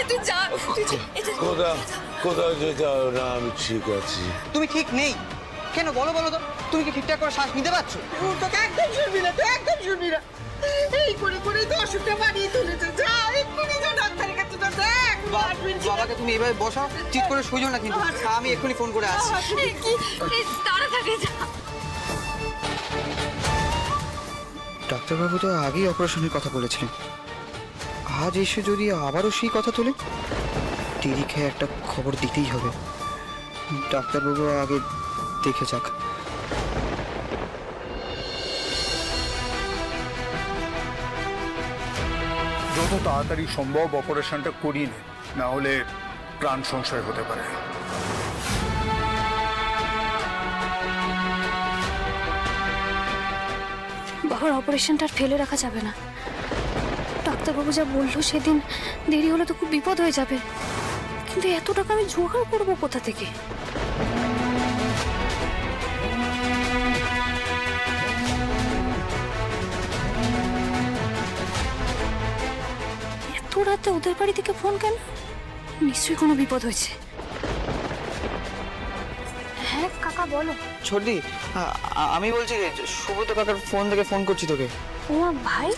তুই যা কোথাও যেতে হবে না, আমি ঠিক আছি। তুমি ঠিক নেই কেন বলো বলো তো? তুমি কি ঠিকঠাক করে শ্বাস নিতে পারছো? তোকে একদম শুনবি না, তুই একদম শুনবি না। এই করে করে তো অসুখটা বাড়িয়ে তুলেছে। যা এক্ষুনি যা ডাক্তারের কাছে যা, দেখ বাবাকে তুমি এইভাবে বসাও, চিৎ করে শুইও না কিন্তু। আমি এক্ষুনি ফোন করে আসছি। কি তাড়াতাড়ি যা। ডাক্তারবাবু তো আগেই অপারেশনের কথা বলেছিলেন, আজ এসে যদি আবারও সেই কথা তোলে, দেরি খেয়ে একটা খবর দিতেই হবে। ডাক্তারবাবু আগে দেখে যাক। যত তাড়াতাড়ি সম্ভব অপারেশনটা করিয়ে নে, না হলে প্রাণ সংশয় হতে পারে। বাবার অপারেশনটা আর ফেলে রাখা যাবে না। ডাক্তারবাবু যা বললো সেদিন, দেরি হলে তো খুব বিপদ হয়ে যাবে। কিন্তু এত টাকা আমি জোগাড় করবো কোথা থেকে? এত রাতে ওদের বাড়ি থেকে ফোন কেন? নিশ্চয়ই কোনো বিপদ হয়েছে। হ্যাঁ কাকা বলো। ছর্দি, আমি বলছি সুব্রত কাকার ফোন থেকে ফোন করছি তোকে। ও ভাই,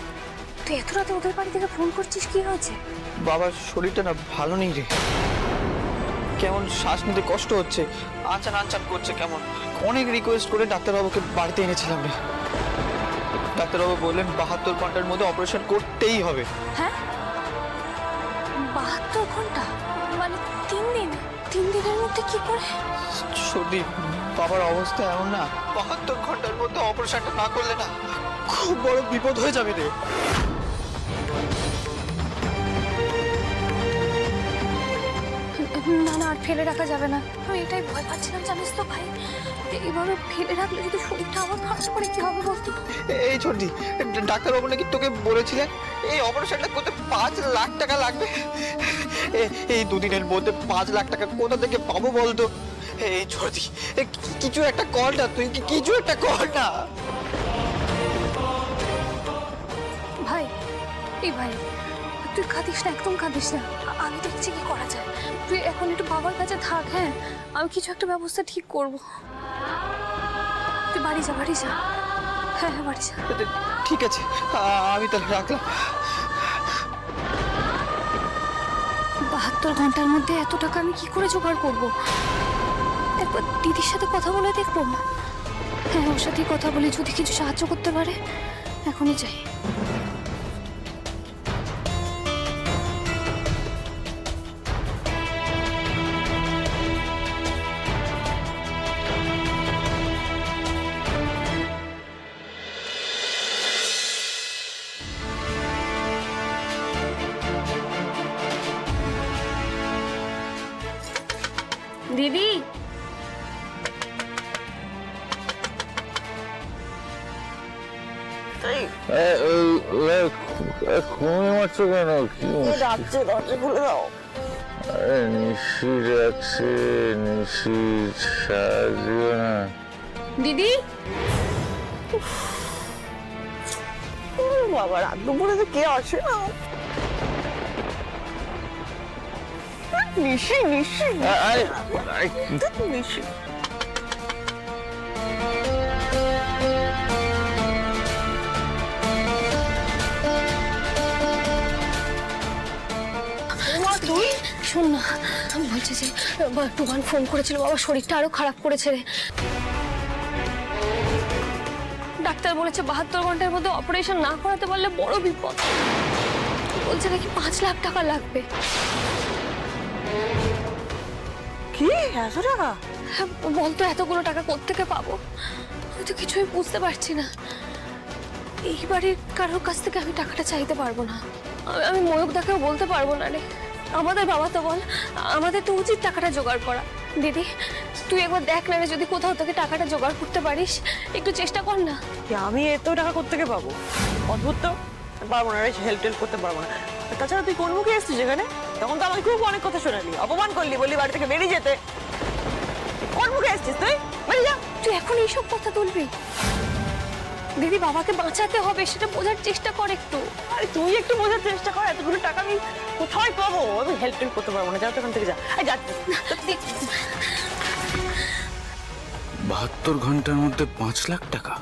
তুই এত রাতে ওদের বাড়ি থেকে ফোন করছিস, কি হয়েছে? বাবার শরীরটা না ভালো নেই রে, কেমন শ্বাস নিতে কষ্ট হচ্ছে, আনচান আনচান করছে কেমন। অনেক রিকোয়েস্ট করে ডাক্তারবাবুকে বাড়িতে এনেছিলাম রে। ডাক্তারবাবু বললেন 72 ঘন্টার মধ্যে অপারেশন করতেই হবে। হ্যাঁ 72 ঘন্টা মানে 3 দিন? 3 দিনের মধ্যে কি করে? সর্দি, বাবার অবস্থা এমন না, 72 ঘন্টার মধ্যে অপারেশনটা না করলে না খুব বড় বিপদ হয়ে যাবে রে। না না, আর ফেলে রাখা যাবে না। আমি এটাই ভয় পাচ্ছিলাম জানিস তো ভাই, এইভাবে ফেলে রাখলে যদি শরীরটা আবার খারাপ করে কি হবে বলতো? এই সর্দি, ডাক্তারবাবু নাকি তোকে বলেছিলেন এই অপারেশনটা করতে 5 লাখ টাকা লাগবে। এই দুদিনের মধ্যে 5 লাখ টাকা কোথা থেকে পাবো বলতো? এই সর্দি, কিছু একটা কর না, তুই কিছু একটা কর না। ভাই, এই ভাই তুই কাঁদিস না, একদম কাঁদিস না। আমি দেখছি কি করা যায়। তুই এখন একটু বাবার কাছে থাক। হ্যাঁ, আমি কিছু একটা ব্যবস্থা ঠিক করব। তুই বাড়ি যা, বাড়ি যা। হ্যাঁ হ্যাঁ, বাড়ি যা। ঠিক আছে, আমি তাহলে রাখলাম। 72 ঘন্টার মধ্যে এত টাকা আমি কি করে জোগাড় করব? একবার দিদির সাথে কথা বলে দেখবো। হ্যাঁ, ওর সাথেই কথা বলি, যদি কিছু সাহায্য করতে পারে। এখনই যাই। দিদি, ঘুমিয়ে মারছো কেন? কি রাত্রে দরজা খুলে দাও। নিশি রাখছে, নিশি সাহায্য না। দিদি বাবা, রাত দুপুরে তো কে আসে না। নিশি নিশি নিশি। তুই শোন না, আমি বলছি যে টুবান ফোন করেছিল, বাবার শরীরটা আরো খারাপ করেছে রে। ডাক্তার বলেছে 72 ঘন্টার মধ্যে অপারেশন না করাতে পারলে বড় বিপদ। বলছে নাকি 5 লাখ টাকা লাগবে। কি এত টাকা? হ্যাঁ, বলতো এতগুলো টাকা কোত্থেকে পাবো? আমি তো কিছুই বুঝতে পারছি না। এই বাড়ির কারোর কাছ থেকে আমি টাকাটা চাইতে পারবো না। আমি ময়ূকদাকেও বলতে পারবো না রে। আমাদের বাবা তো বল, আমাদের তো উচিত টাকাটা জোগাড় করা। দিদি তুই একবার দেখ না রে, যদি কোথাও থেকে টাকাটা জোগাড় করতে পারিস, একটু চেষ্টা কর না। আমি এত টাকা কোত্থেকে পাবো? অদ্ভুত তো, পারবো না, হেল্প টেল্প করতে পারবো না। তাছাড়া তুই কোন মুখে এসছিস এখানে? তখন তো আমাকে খুব অনেক কথা শোনালি, অপমান করলি, বললি বাড়ি থেকে বেরিয়ে যেতে। কোন মুখে এসছিস তুই? বেরিয়ে যা। তুই এখন এইসব কথা তুলবি? দিদি বাবাকে বাঁচাতে হবে, সেটা বোঝার চেষ্টা কর একটু। আরে তুই একটু বোঝার চেষ্টা কর, এতগুলো টাকা আমি কোথায় পাবো? আমি হেল্প করতে পারবো না, যাও তো এখান থেকে যা। এই যা। 72 ঘন্টার মধ্যে 5 লাখ টাকা?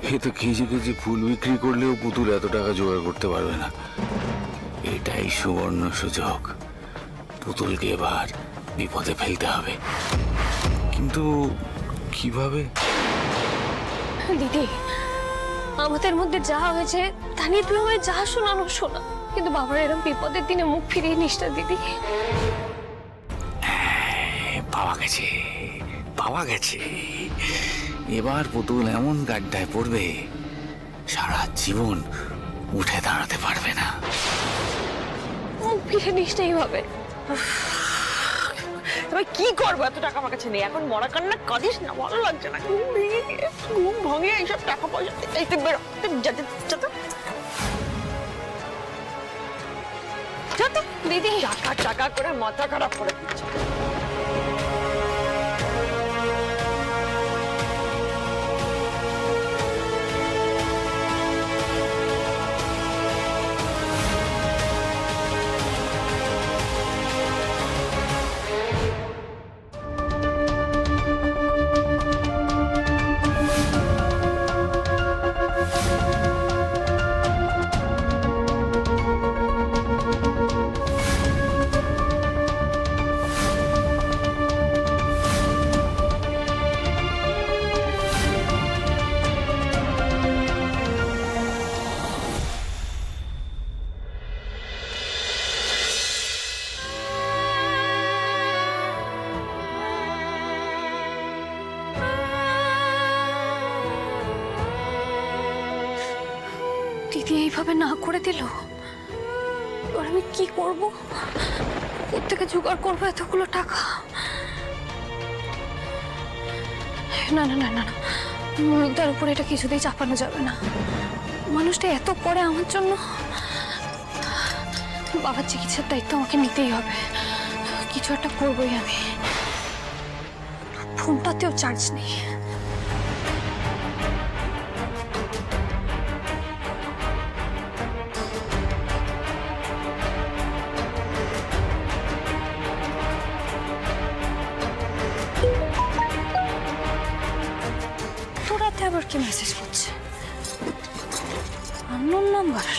এ তো কেজি কেজি ফুল বিক্রি করলেও পুতুল এত টাকা জোগাড় করতে পারবে না। এটাই সুবর্ণ সুযোগ, পুতুলকে এবার বিপদে ফেলতে হবে। কিন্তু কিভাবে? দিদি, আমাদের মধ্যে যা হয়েছে তা নিয়ে তুই আমায় যা শোনানো শোনা, কিন্তু বাবার এরকম বিপদের দিনে মুখ ফিরিয়ে নিস না দিদি। পাওয়া গেছে, পাওয়া গেছে। এবার পুতুল এমন গাড্ডায় পড়বে সারা জীবন উঠে দাঁড়াতে পারবে না। মুখ ফিরিয়ে নিস না এইভাবে। তবে কি করবো? এত টাকা আমার কাছে নেই এখন। মরা কান্না কাঁদিস না, ভালো লাগছে না। ঘুম ভেঙে গিয়ে ঘুম ভাঙিয়ে এইসব টাকা পয়সা এই তুই বেরো, যাতে দিদি, টাকা টাকা করে মাথা খারাপ করে দিচ্ছে। দিদি এইভাবে না করে দিল, এবার আমি কি করব? কোত্থেকে জোগাড় করবো এতগুলো টাকা? না না না না না, ময়ূকদার উপরে এটা কিছুতেই চাপানো যাবে না। মানুষটা এত করে আমার জন্য। বাবার চিকিৎসার দায়িত্ব আমাকে নিতেই হবে, কিছু একটা করবোই আমি। ফোনটাতেও চার্জ নেই। তোরাতে আবার কি মেসেজ করছে? Unknown number.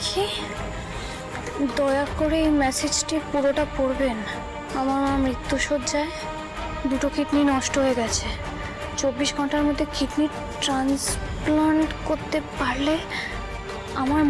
কি? দয়া করে এই মেসেজটি পুরোটা পড়বেন। আমার মা মৃত্যুশয্যায়, 2টো কিডনি নষ্ট হয়ে গেছে। 24 ঘন্টার মধ্যে কিডনি ট্রান্সপ্লান্ট করতে পারলে আমার